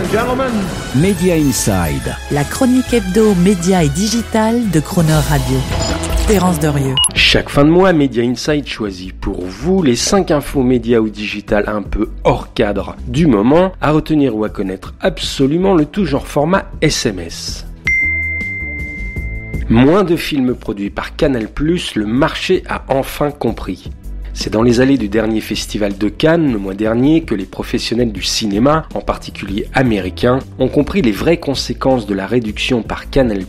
and gentlemen. Media Inside. La chronique hebdo, média et digital de Croner Radio. Terence Derieux. Chaque fin de mois, Media Inside choisit pour vous les 5 infos médias ou digital un peu hors cadre du moment, à retenir ou à connaître absolument, le tout genre format SMS. Moins de films produits par Canal+, le marché a enfin compris. C'est dans les allées du dernier festival de Cannes, le mois dernier, que les professionnels du cinéma, en particulier américains, ont compris les vraies conséquences de la réduction par Canal+,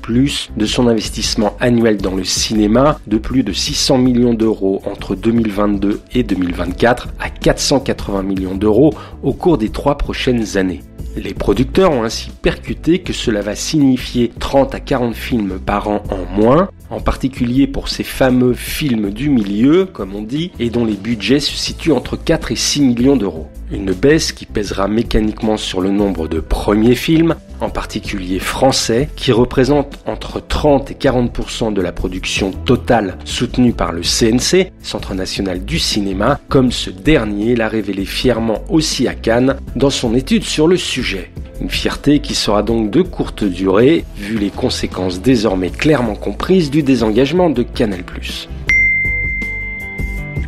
de son investissement annuel dans le cinéma, de plus de 600 millions d'euros entre 2022 et 2024 à 480 millions d'euros au cours des 3 prochaines années. Les producteurs ont ainsi percuté que cela va signifier 30 à 40 films par an en moins, en particulier pour ces fameux films du milieu, comme on dit, et dont les budgets se situent entre 4 et 6 millions d'euros. Une baisse qui pèsera mécaniquement sur le nombre de premiers films, en particulier français, qui représentent entre 30 et 40% de la production totale soutenue par le CNC, Centre National du Cinéma, comme ce dernier l'a révélé fièrement aussi à Cannes dans son étude sur le sujet. Une fierté qui sera donc de courte durée, vu les conséquences désormais clairement comprises du désengagement de Canal+.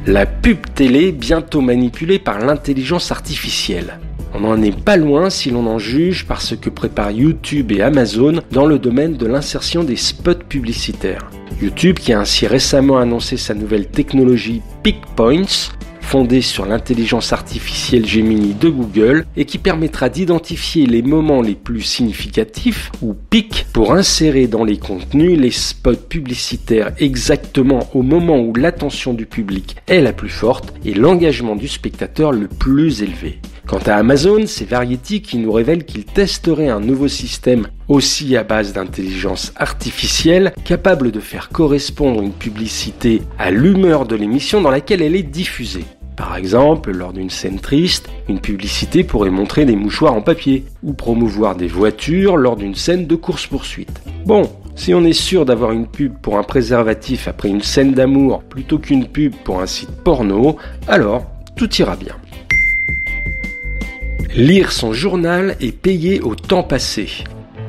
La pub télé bientôt manipulée par l'intelligence artificielle. On n'en est pas loin si l'on en juge par ce que préparent YouTube et Amazon dans le domaine de l'insertion des spots publicitaires. YouTube qui a ainsi récemment annoncé sa nouvelle technologie PickPoints, fondée sur l'intelligence artificielle Gemini de Google et qui permettra d'identifier les moments les plus significatifs, ou pics, pour insérer dans les contenus les spots publicitaires exactement au moment où l'attention du public est la plus forte et l'engagement du spectateur le plus élevé. Quant à Amazon, c'est Variety qui nous révèle qu'il testerait un nouveau système aussi à base d'intelligence artificielle, capable de faire correspondre une publicité à l'humeur de l'émission dans laquelle elle est diffusée. Par exemple, lors d'une scène triste, une publicité pourrait montrer des mouchoirs en papier, ou promouvoir des voitures lors d'une scène de course-poursuite. Bon, si on est sûr d'avoir une pub pour un préservatif après une scène d'amour plutôt qu'une pub pour un site porno, alors tout ira bien. Lire son journal et payer au temps passé.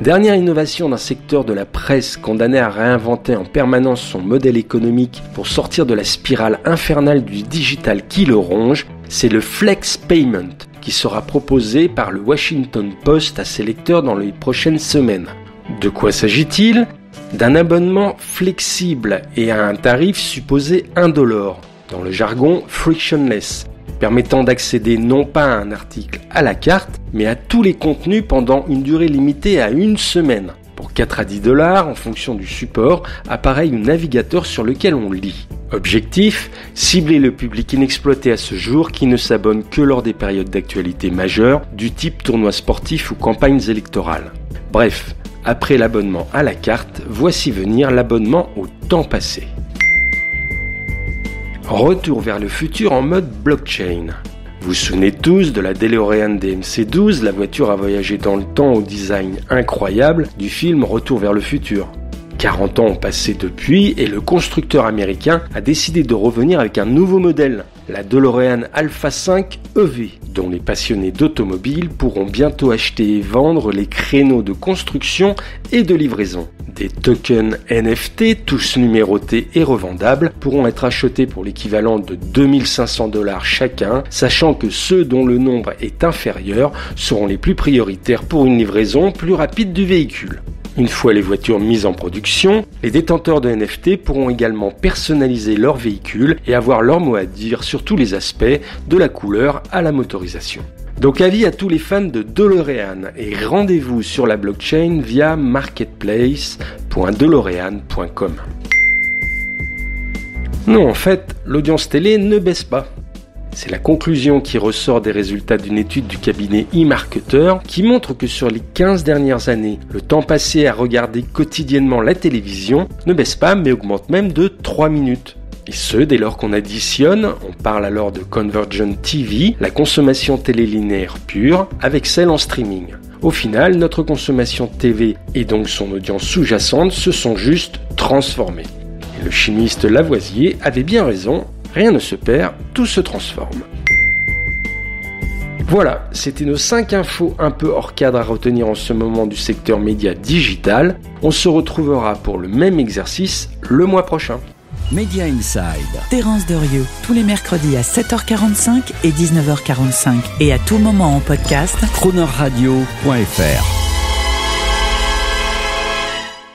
Dernière innovation d'un secteur de la presse condamné à réinventer en permanence son modèle économique pour sortir de la spirale infernale du digital qui le ronge, c'est le Flex Payment qui sera proposé par le Washington Post à ses lecteurs dans les prochaines semaines. De quoi s'agit-il ? D'un abonnement flexible et à un tarif supposé indolore, dans le jargon frictionless, permettant d'accéder non pas à un article à la carte, mais à tous les contenus pendant une durée limitée à 1 semaine. Pour 4 à 10 $, en fonction du support, appareil ou navigateur sur lequel on lit. Objectif, cibler le public inexploité à ce jour qui ne s'abonne que lors des périodes d'actualité majeures, du type tournois sportifs ou campagnes électorales. Bref, après l'abonnement à la carte, voici venir l'abonnement au temps passé. Retour vers le futur en mode blockchain. Vous vous souvenez tous de la DeLorean DMC-12, la voiture à voyager dans le temps au design incroyable du film Retour vers le futur. 40 ans ont passé depuis et le constructeur américain a décidé de revenir avec un nouveau modèle, la DeLorean Alpha 5 EV, dont les passionnés d'automobile pourront bientôt acheter et vendre les créneaux de construction et de livraison. Des tokens NFT, tous numérotés et revendables, pourront être achetés pour l'équivalent de 2 500 $ chacun, sachant que ceux dont le nombre est inférieur seront les plus prioritaires pour une livraison plus rapide du véhicule. Une fois les voitures mises en production, les détenteurs de NFT pourront également personnaliser leur véhicule et avoir leur mot à dire sur tous les aspects, de la couleur à la motorisation. Donc avis à tous les fans de DeLorean et rendez-vous sur la blockchain via marketplace.delorean.com. Non, en fait, l'audience télé ne baisse pas. C'est la conclusion qui ressort des résultats d'une étude du cabinet eMarketer qui montre que sur les 15 dernières années, le temps passé à regarder quotidiennement la télévision ne baisse pas mais augmente même de 3 minutes. Et ce, dès lors qu'on additionne, on parle alors de Convergent TV, la consommation télé linéaire pure, avec celle en streaming. Au final, notre consommation TV et donc son audience sous-jacente se sont juste transformées. Et le chimiste Lavoisier avait bien raison, rien ne se perd, tout se transforme. Voilà, c'était nos 5 infos un peu hors cadre à retenir en ce moment du secteur média digital. On se retrouvera pour le même exercice le mois prochain. Media Inside. Terence Derieux, tous les mercredis à 7h45 et 19h45 et à tout moment en podcast. Cronerradio.fr